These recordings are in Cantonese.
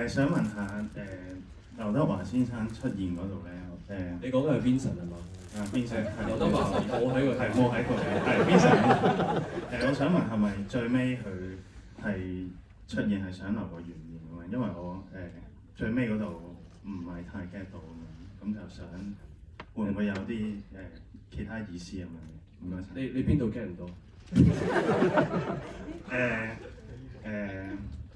想問下劉德華先生出現嗰度咧，你講嘅係 Vincent 係嘛？Vincent 係劉德華冇喺個係冇喺度嘅，係 Vincent。我想問係咪最尾佢係出現係想留個懸念咁樣？因為我最尾嗰度唔係太 get 到咁樣，咁就想會唔會有啲其他意思咁樣？唔該晒。你邊度 get 唔到？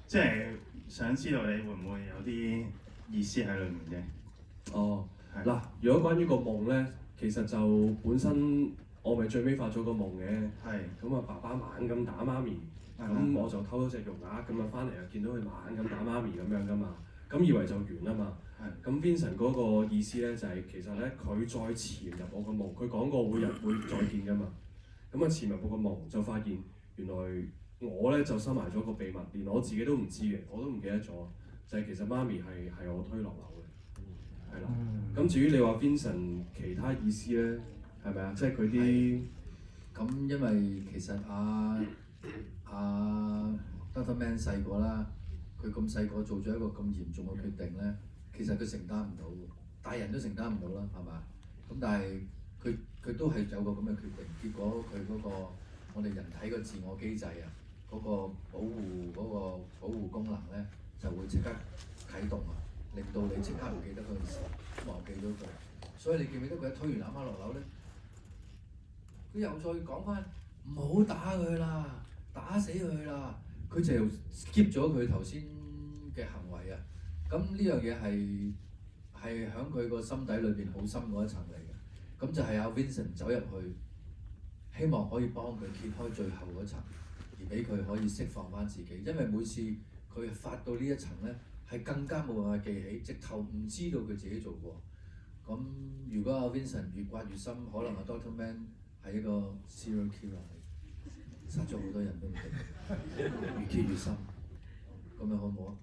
即係想知道你會唔會有啲意思喺裏面啫？哦，係嗱，如果關於個夢咧，其實就本身我咪最尾發咗個夢嘅，係咁啊爸爸猛咁打媽咪，咁我就偷咗隻肉鴨，咁啊翻嚟又見到佢猛咁打媽咪咁樣噶嘛，咁以為就完啦嘛。係咁 Vincent 嗰個意思咧就係、其實咧佢再潛入我個夢，佢講過會再見噶嘛，咁啊潛入我個夢就發現原來我咧就收埋咗個秘密，連我自己都唔知嘅，我都唔記得咗，就係、其實媽咪係我推落樓嘅，係啦。咁至於你話 Vincent 其他意思咧，係咪啊？即係佢啲咁，因為其實Dr. Man 細個啦，佢咁細個做咗一個咁嚴重嘅決定咧，其實佢承擔唔到嘅，大人都承擔唔到啦，係嘛？咁但係佢都係有個咁嘅決定，結果佢嗰個我哋人體個自我機制啊，嗰個保護功能咧就會即刻啟動啊，令到你即刻唔記得嗰件事，忘記咗佢。所以你記唔記得佢一推完阿媽落樓咧，佢又再講翻唔好打佢啦，打死佢啦，佢就 skip 咗佢頭先嘅行為啊。咁呢樣嘢係喺佢個心底裏邊好深嗰一層嚟嘅。咁就係阿 Vincent 走入去，希望可以幫佢揭開最後嗰層，而俾佢可以釋放翻自己。因為每次佢發到呢一層咧，係更加冇辦法記起，直頭唔知道佢自己做過。咁如果阿 Vincent 越刮越深，可能阿 Dr. Man 係一個 serial killer 嚟，殺咗好多人都唔定，越揭越深。咁樣好唔好啊？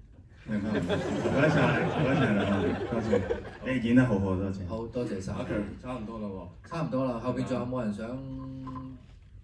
明白，唔該晒，唔該晒兩位，多謝。你演得好好，多謝。好多謝晒。阿強差唔多啦喎。差唔多啦，後邊仲有冇人想